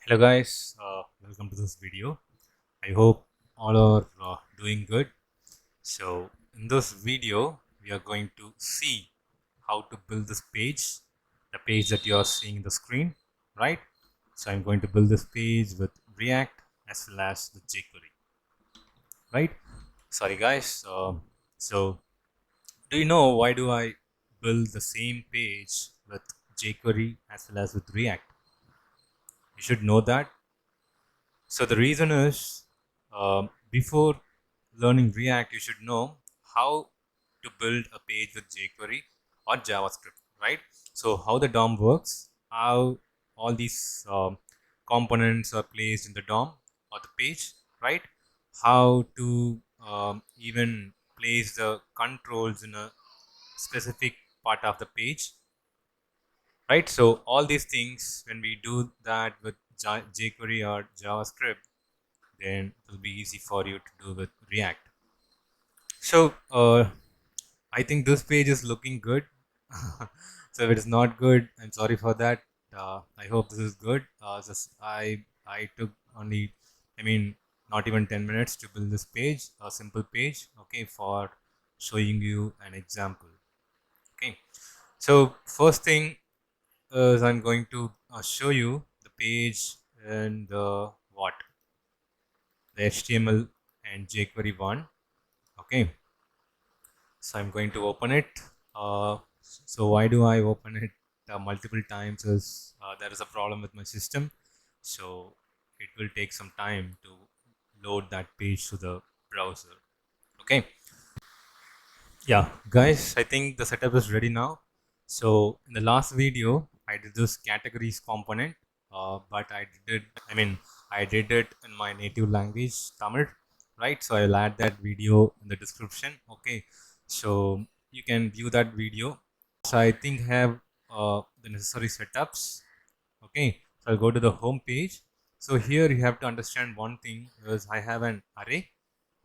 Hello guys, welcome to this video. I hope all are doing good. So in this video we are going to see how to build this page, the page that you are seeing in the screen, right? So I'm going to build this page with React as well as with jQuery, right? Sorry guys. So do you know why do I build the same page with jQuery as well as with React? You should know that. So the reason is, before learning React, you should know how to build a page with jQuery or JavaScript, right? So how the DOM works, how all these components are placed in the DOM or the page, right? How to even place the controls in a specific part of the page, right? So all these things, when we do that with jQuery or JavaScript, then it will be easy for you to do with React. So I think this page is looking good. So if it is not good, I'm sorry for that. I hope this is good. I took only, I mean, not even 10 minutes to build this page, a simple page, okay, for showing you an example. Okay, so first thing is I'm going to show you the page and what the HTML and jQuery one. Okay, so I'm going to open it. So why do I open it multiple times is there is a problem with my system, so it will take some time to load that page to the browser. Okay, yeah guys, I think the setup is ready now. So in the last video I did this categories component, but I did it in my native language Tamil, right? So I'll add that video in the description. Okay, so you can view that video. So I think I have the necessary setups. Okay, so I'll go to the home page. So here you have to understand one thing is I have an array.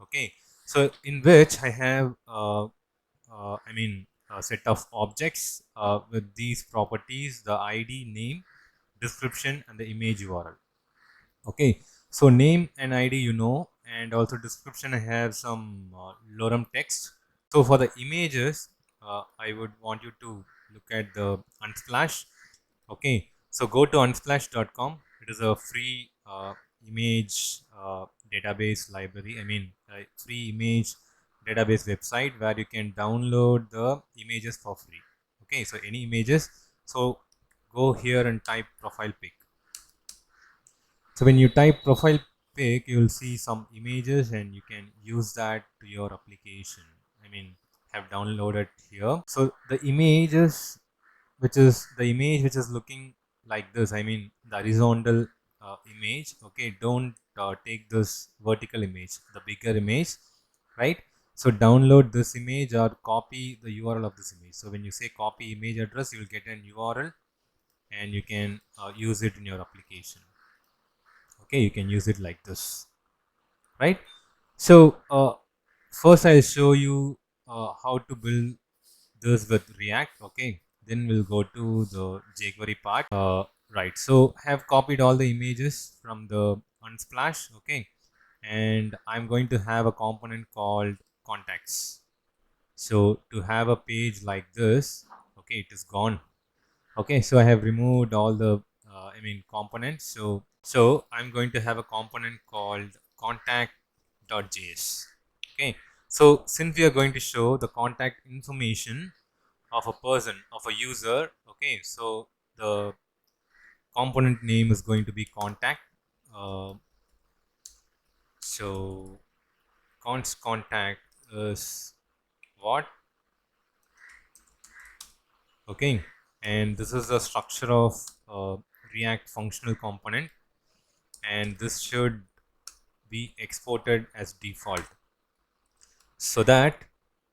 Okay, so in which I have a set of objects with these properties: the ID, name, description, and the image URL. Okay, so name and ID, and also description, I have some lorem text. So for the images, I would want you to look at the Unsplash. Okay, so go to unsplash.com. It is a free image database library. Free image database website where you can download the images for free. Okay, so any images. So go here and type profile pic. So when you type profile pic, you will see some images and you can use that to your application. I mean, have downloaded here. So the images, which is the image which is looking like this, I mean the horizontal image. Okay, don't take this vertical image, the bigger image, right? So download this image or copy the URL of this image. So when you say copy image address, you will get an URL and you can use it in your application. Okay, you can use it like this, right? So first I'll show you how to build this with React. Okay, then we'll go to the jQuery part. Right, so I have copied all the images from the Unsplash. Okay, and I'm going to have a component called contacts. So to have a page like this, okay, it is gone. Okay, so I have removed all the components. So I'm going to have a component called contact.js. Okay, so since we are going to show the contact information of a person, of a user, okay, so the component name is going to be contact. uh, so const contact is what? Okay, and this is the structure of React functional component, and this should be exported as default so that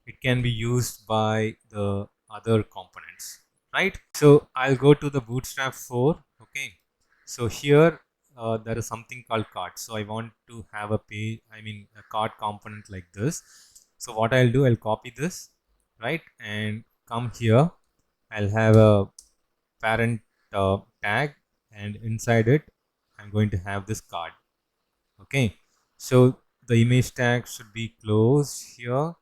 it can be used by the other components, right? So I'll go to the bootstrap 4. Okay, so here there is something called cart. So I want to have a page, a cart component like this. So what I'll do, I'll copy this, right, and come here. I'll have a parent tag, and inside it I'm going to have this card. Okay, so the image tag should be closed here,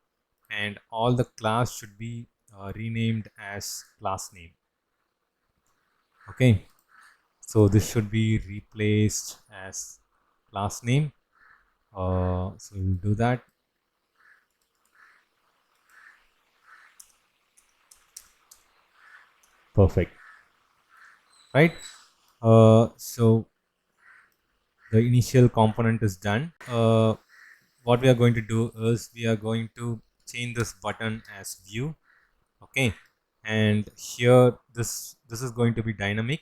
and all the class should be renamed as class name. Okay, so this should be replaced as class name. So we'll do that. Perfect. Right. So the initial component is done. What we are going to do is we are going to change this button as view. Okay, and here this is going to be dynamic,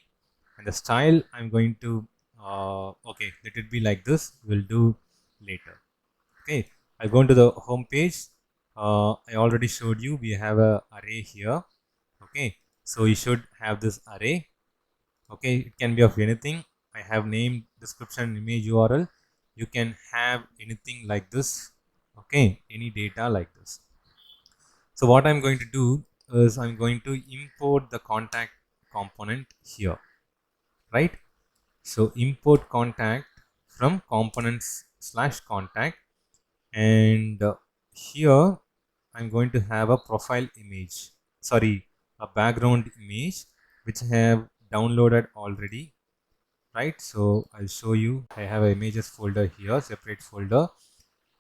and the style I'm going to okay, let it be like this. We'll do later. Okay, I'll go into the home page. I already showed you we have a array here. Okay, so you should have this array. Okay, it can be of anything. I have named description image URL. You can have anything like this. Okay, any data like this. So what I'm going to do is I'm going to import the contact component here, right? So import contact from components slash contact, and here I'm going to have a profile image, sorry, a background image which I have downloaded already, right? So I'll show you. I have a images folder here, separate folder,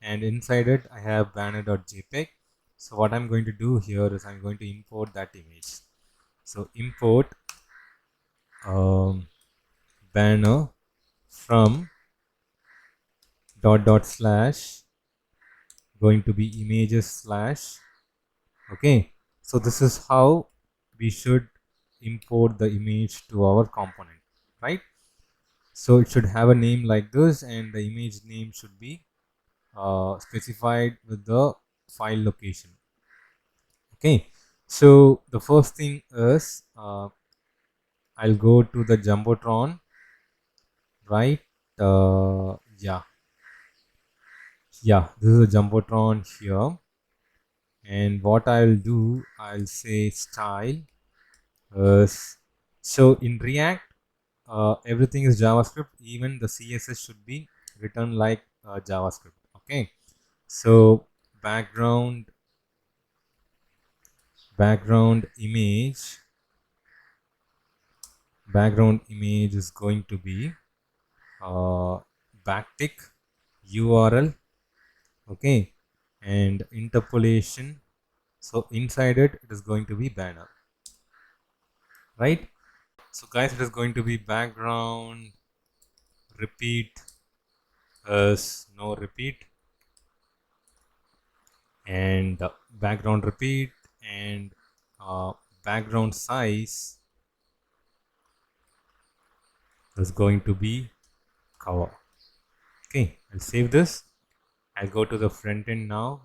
and inside it I have banner.jpg. So what I'm going to do here is I'm going to import that image. So import banner from dot slash going to be images slash. Okay, so this is how we should import the image to our component, right? So it should have a name like this, and the image name should be specified with the file location. Okay, so the first thing is I'll go to the Jumbotron, right? Yeah, this is a Jumbotron here, and what I'll do, I'll say style is, so in React everything is JavaScript. Even the CSS should be written like JavaScript. Okay, so background image is going to be backtick URL. Okay, and interpolation. So inside it is going to be banner, right? So guys, it is going to be background repeat as no repeat, and background repeat, and background size is going to be cover. Okay, I'll save this. I'll go to the front end now.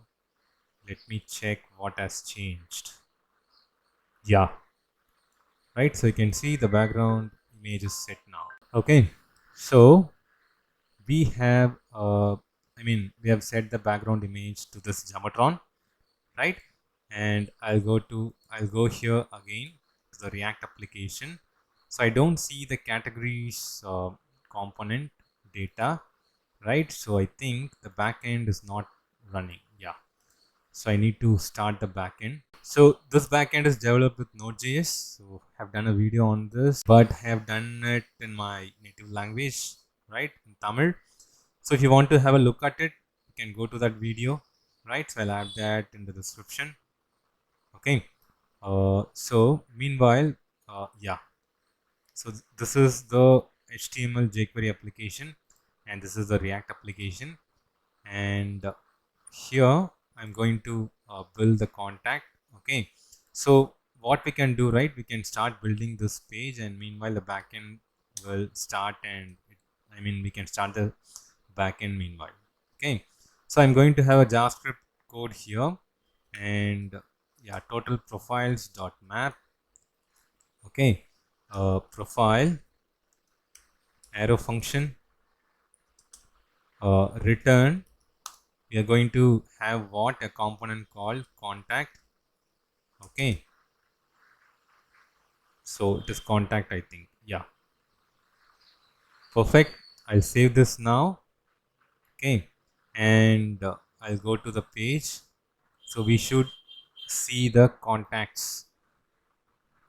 Let me check what has changed. Yeah, right. So you can see the background image is set now. Okay, so we have we have set the background image to this Jumbotron, right? And I'll go here again to the React application. So I don't see the categories component data, right? So I think the backend is not running. Yeah, so I need to start the backend. So this backend is developed with Node.js. So I've done a video on this, but I have done it in my native language, right, in Tamil. So if you want to have a look at it, you can go to that video, right? So I'll add that in the description. Okay. So meanwhile, so this is the HTML jQuery application, and this is the React application, and here I'm going to build the contact. Okay, so what we can do, right, we can start building this page, and meanwhile the backend will start, and we can start the backend meanwhile. Okay, so I'm going to have a JavaScript code here, and yeah, total profiles dot map. Okay, profile arrow function return. We are going to have what, a component called contact. Okay, so it is contact, I think. Yeah, Perfect. I'll save this now. Okay, and I'll go to the page. So we should see the contacts.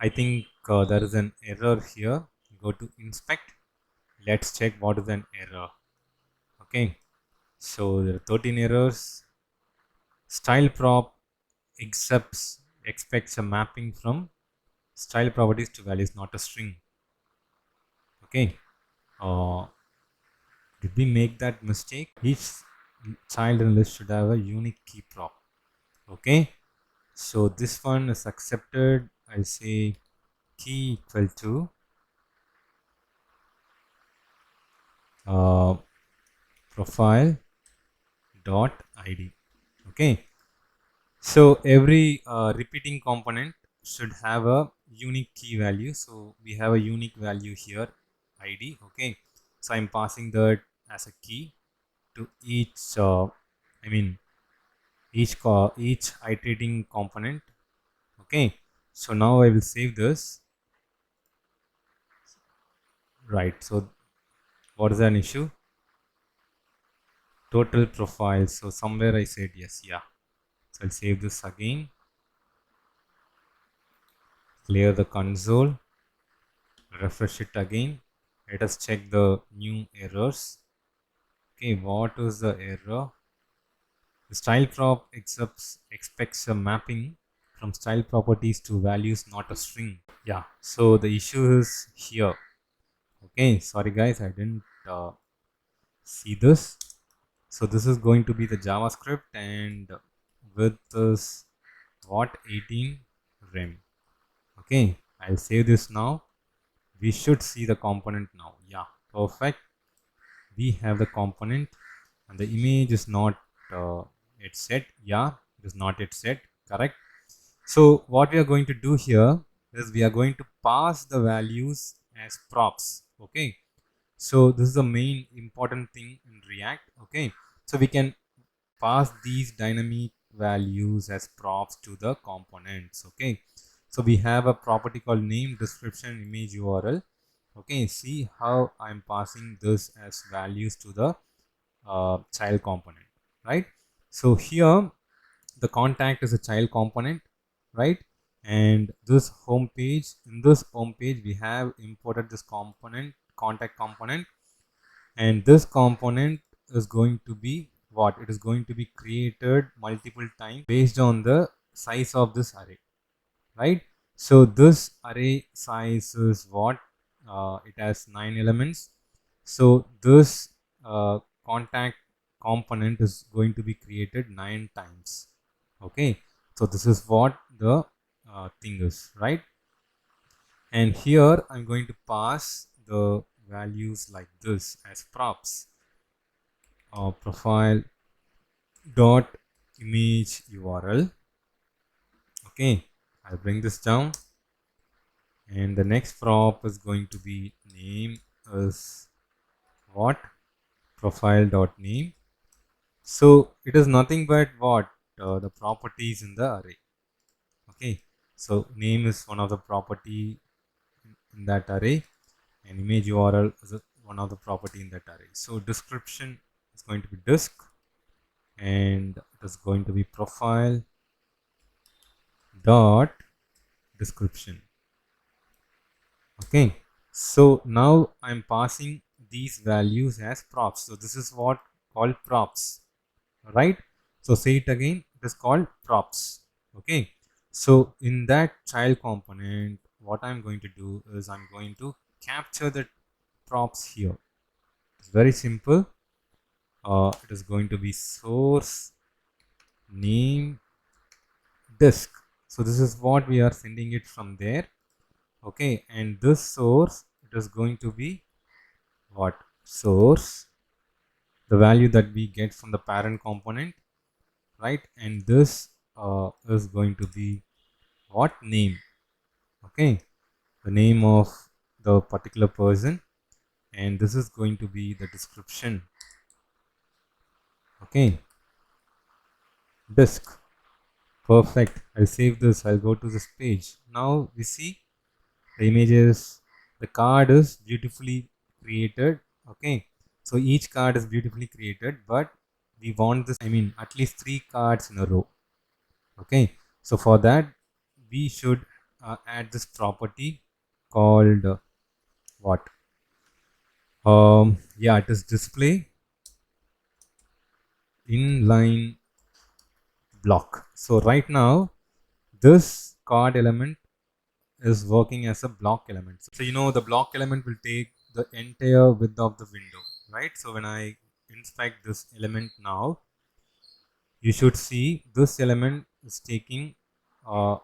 I think there is an error here. Go to inspect. Let's check what is an error. Okay, so there are 13 errors. Style prop expects a mapping from style properties to values, not a string. Okay, uh, did we make that mistake? Each child in list should have a unique key prop. Okay, so this one is accepted. I say key equal to uh, profile dot id. Okay, so every repeating component should have a unique key value. So we have a unique value here, id. Okay, so I'm passing that as a key to each. I mean each iterating component. Okay, so now I will save this. Right. So what is an issue? Total profile. So somewhere I said yes. Yeah. So I'll save this again. Clear the console. Refresh it again. Let us check the new errors. Okay, what is the error? The style prop expects a mapping from style properties to values, not a string. Yeah, so the issue is here. Okay, sorry guys, I didn't see this. So this is going to be the JavaScript, and with this what 18 rem. Okay, I'll save this now. We should see the component now. Yeah, perfect. We have the component, and the image is not yet set. Yeah, it is not yet set. Correct. So what we are going to do here is we are going to pass the values as props. Okay, so this is the main important thing in React. Okay, so we can pass these dynamic values as props to the components. Okay, so we have a property called name, description, image, URL. Okay, see how I'm passing this as values to the child component, right? So here the contact is a child component, right? And this home page, in this home page we have imported this component, contact component, and this component is going to be what? It is going to be created multiple times based on the size of this array, right? So this array size is what? It has 9 elements. So this contact component is going to be created 9 times. Okay, so this is what the thing is, right? And here I'm going to pass the values like this as props. Profile dot image URL. Okay, I'll bring this down, and the next prop is going to be name is what? Profile dot name. So it is nothing but what? The properties in the array. Okay, so name is one of the property in that array, and image URL is one of the property in that array. So description is going to be disk, and it is going to be profile dot description. Okay, so now I'm passing these values as props. So this is what called props, right? So say it again, it is called props. Okay, so in that child component, what I'm going to do is I'm going to capture the props here. It's very simple. It is going to be source name disk. So this is what we are sending it from there. Okay, and this source, it is going to be what? Source, the value that we get from the parent component, right? And this is going to be what? Name. Okay, the name of the particular person, and this is going to be the description. Okay, disk. Perfect. I'll save this. I'll go to this page. Now we see the images. The card is beautifully created. Okay, so each card is beautifully created, but we want this, I mean, at least 3 cards in a row. Okay, so for that, we should add this property called what? Yeah, it is display inline block. So right now, this card element is working as a block element. So the block element will take the entire width of the window, right? So when I inspect this element now, you should see this element is taking the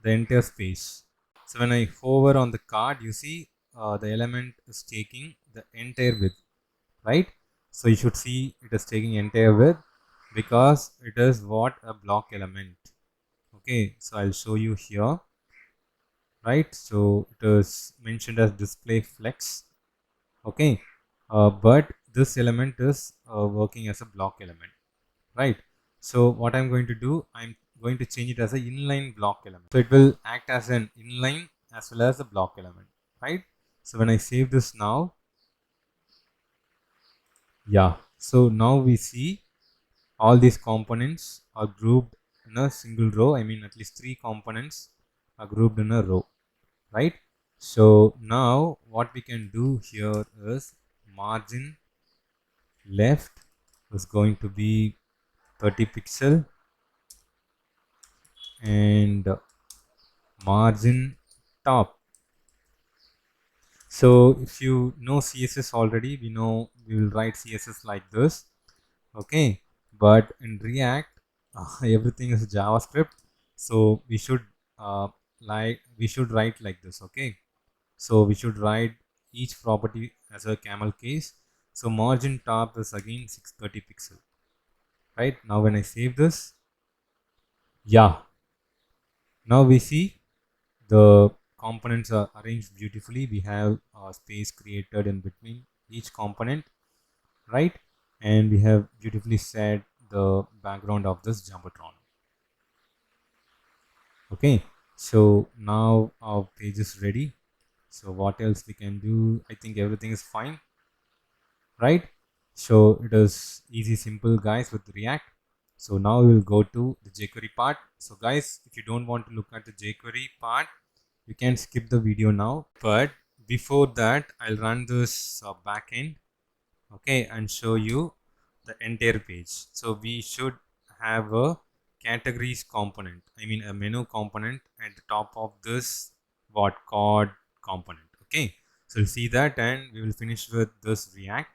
entire space. So when I hover on the card, you see the element is taking the entire width, right? So you should see it is taking entire width because it is what a block element. Okay, so I'll show you here, right? So it is mentioned as display flex. Okay, but this element is working as a block element, right? So what I'm going to do, I'm going to change it as an inline block element. So it will act as an inline as well as a block element, right? So when I save this now, yeah, so now we see all these components are grouped in a single row. I mean, at least 3 components are grouped in a row, right? So now what we can do here is margin left is going to be 30 pixel and margin top. So if you know CSS already, we know we will write CSS like this. Okay, but in React, everything is JavaScript, so we should write like this. Okay, so we should write each property as a camel case. So margin top is again 630 pixel. Right now, when I save this, yeah, now we see the components are arranged beautifully. We have a space created in between each component, right? And we have beautifully set the background of this jumbotron. Okay, so now our page is ready. So what else we can do? I think everything is fine, right? So it is easy, simple, guys, with React. So now we will go to the jQuery part. So guys, if you don't want to look at the jQuery part, you can skip the video now. But before that, I'll run this backend, okay, and show you the entire page. So we should have a categories component, I mean a menu component at the top of this what card component. Okay, so we'll see that and we will finish with this React.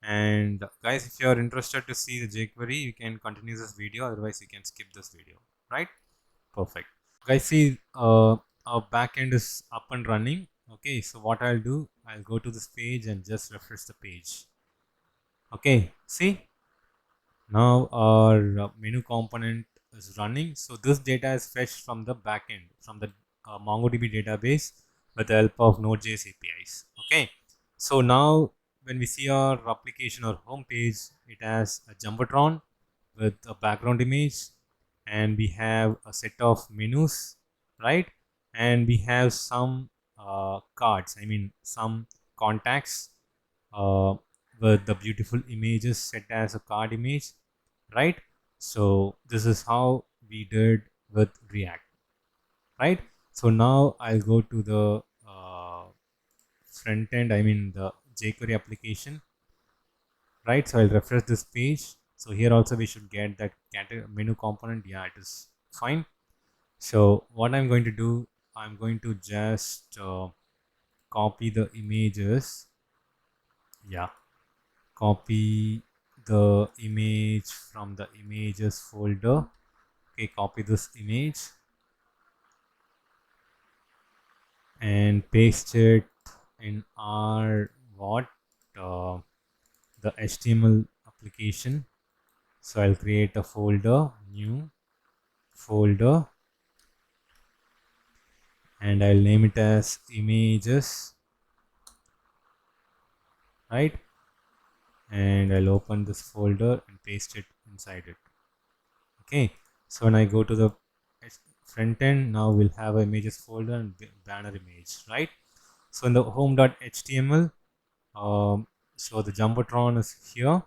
And guys, if you are interested to see the jQuery, you can continue this video, otherwise you can skip this video, right? Perfect. Guys, see our backend is up and running. Okay, so what I'll do, I'll go to this page and just refresh the page. Okay, see, now our menu component is running. So this data is fetched from the backend, from the MongoDB database with the help of Node.js APIs. Okay, so now when we see our application or home page, it has a jumbotron with a background image, and we have a set of menus, right? And we have some cards, I mean some contacts uh, with the beautiful images set as a card image, right? So this is how we did with React, right? So now I'll go to the front end, I mean the jQuery application, right? So I'll refresh this page. So here also we should get that menu component. Yeah, it is fine. So what I'm going to do, I'm going to just copy the images. Yeah, copy the image from the images folder. Okay, copy this image and paste it in our the HTML application. So I'll create a folder, new folder, and I'll name it as images, right? And I'll open this folder and paste it inside it. Okay, so when I go to the front end, now we'll have a images folder and banner image, right? So in the home.html, So the Jumbotron is here,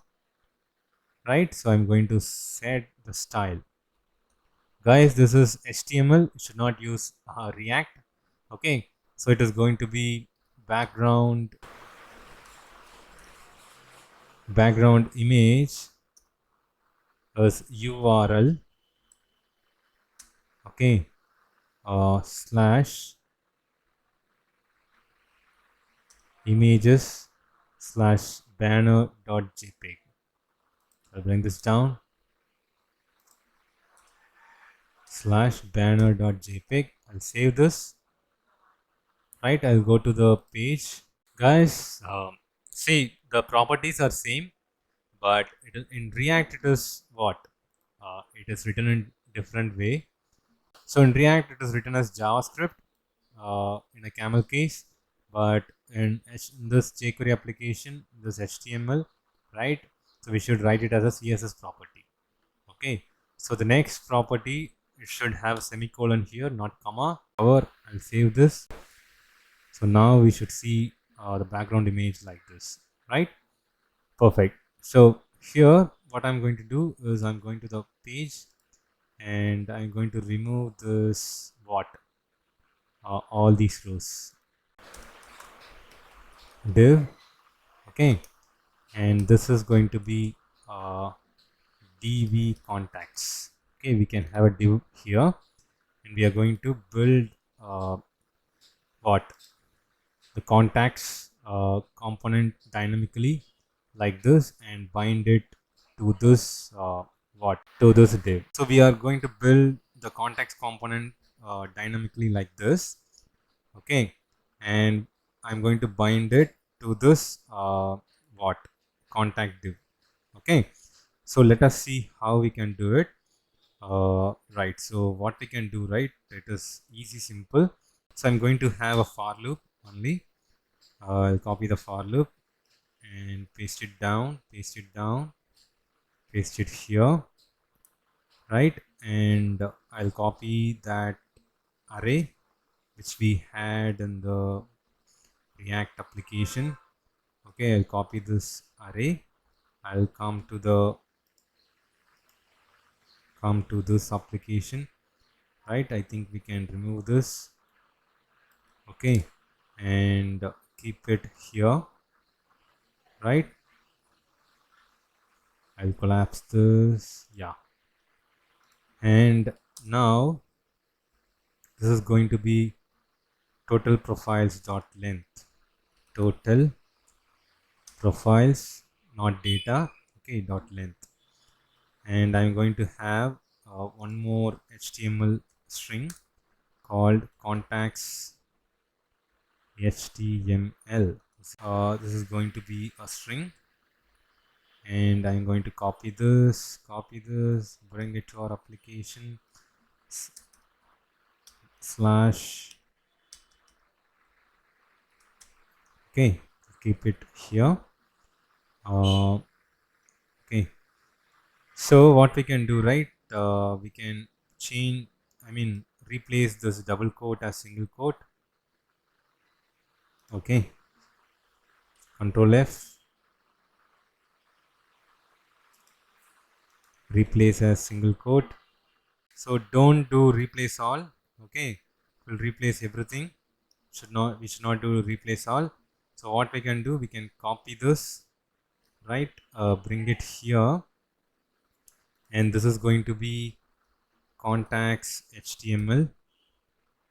right? So I'm going to set the style. Guys, this is HTML. You should not use React. Okay, so it is going to be background image as URL. Okay, slash images slash banner.jpg. I'll bring this down. Slash banner.jpg. I'll save this. Right, I'll go to the page. Guys, see, the properties are same, but in React it is what? It is written in different way. So in React it is written as JavaScript in a camel case, but in this jQuery application, this HTML, right? So we should write it as a CSS property. Okay. So the next property, it should have semicolon here, not comma. However, I'll save this. So now we should see the background image like this, right? Perfect. So here, what I'm going to do is I'm going to the page and I'm going to remove this all these rows. Div, okay, and this is going to be dv contacts. Okay, we can have a div here, and we are going to build what the contacts component dynamically like this and bind it to this to this div. So we are going to build the contacts component dynamically like this. Okay, and I'm going to bind it to this contact div. Okay, so let us see how we can do it. Right, so what we can do, right, it is easy, simple. So I'm going to have a for loop only. I'll copy the for loop and paste it down, paste it here, right? And I'll copy that array which we had in the React application. Okay, I'll copy this array. I'll come to this application, right? I think we can remove this. Okay, and keep it here, right? I'll collapse this, yeah. And now this is going to be total profiles dot length, total profiles, not data, okay, dot length. And I'm going to have one more HTML string called contacts HTML. This is going to be a string, and I'm going to copy this, bring it to our application, slash, okay, keep it here. Okay, so what we can do, right, we can change, replace this double quote as single quote. Okay, Control F, replace as single quote. So don't do replace all. Okay, we'll replace everything. We should not do replace all. So what we can do, we can copy this, right, bring it here, and this is going to be contacts HTML,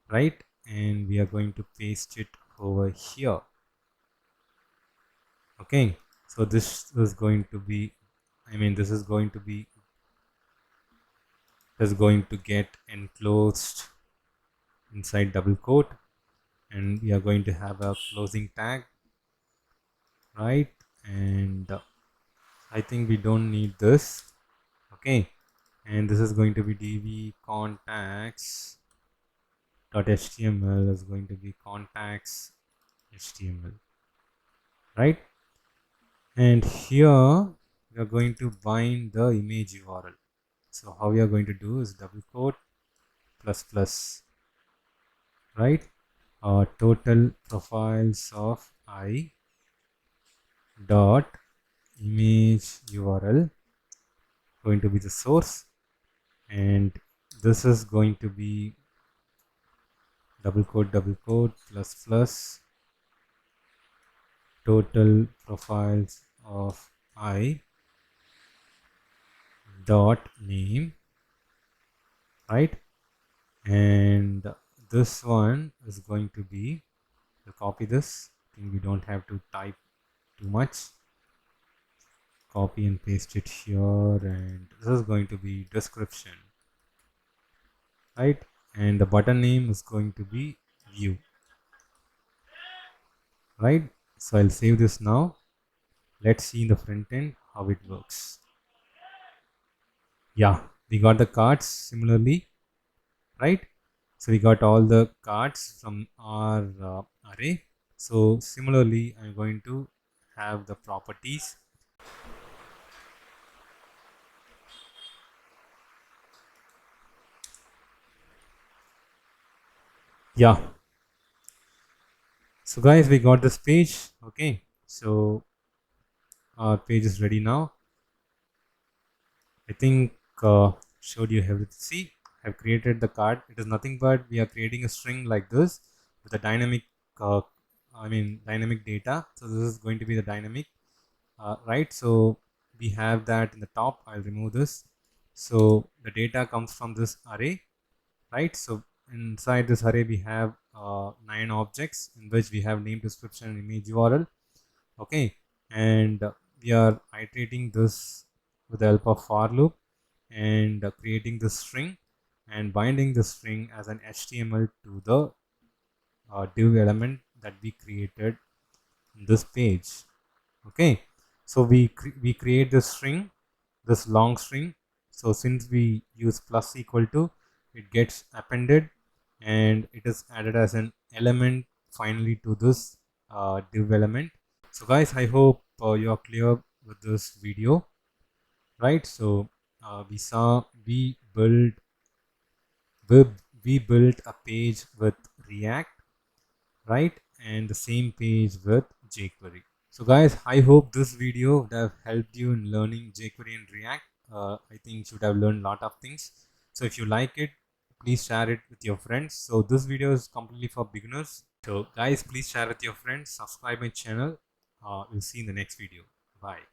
right, and we are going to paste it over here. Okay, so this is going to be, this is going to get enclosed inside double quote, and we are going to have a closing tag, right, and I think we don't need this. Okay, and this is going to be dv contacts .html is going to be contacts HTML, right, and here we are going to bind the image URL. So how we are going to do is double quote plus plus, right, total profiles of I, dot image URL going to be the source, and this is going to be double quote plus plus total profiles of I dot name, right? And this one is going to be, we'll copy this. I think we don't have to type too much. Copy and paste it here, and this is going to be description, right? And the button name is going to be view, right? So I'll save this now. Let's see in the front end how it works. Yeah, we got the cards similarly, right? So we got all the cards from our array. So similarly, I'm going to have the properties. Yeah. So guys, we got this page. Okay. So our page is ready now. I think showed you everything. See, I've created the card. It is nothing but we are creating a string like this with a dynamic, dynamic data. So this is going to be the dynamic, right? So we have that in the top. I'll remove this. So the data comes from this array, right? So inside this array we have 9 objects in which we have name, description, and image URL. Okay, and we are iterating this with the help of for loop, and creating the string and binding the string as an HTML to the div element that we created in this page. Okay, so we create this string, this long string. So since we use plus equal to, it gets appended and it is added as an element finally to this div element. So guys, I hope you are clear with this video, right? So we saw we, we built a page with React, right? And the same page with jQuery. So guys, I hope this video would have helped you in learning jQuery and React. I think you should have learned a lot of things. So if you like it, please share it with your friends. So this video is completely for beginners. So guys, please share with your friends, subscribe my channel. We'll see you in the next video. Bye.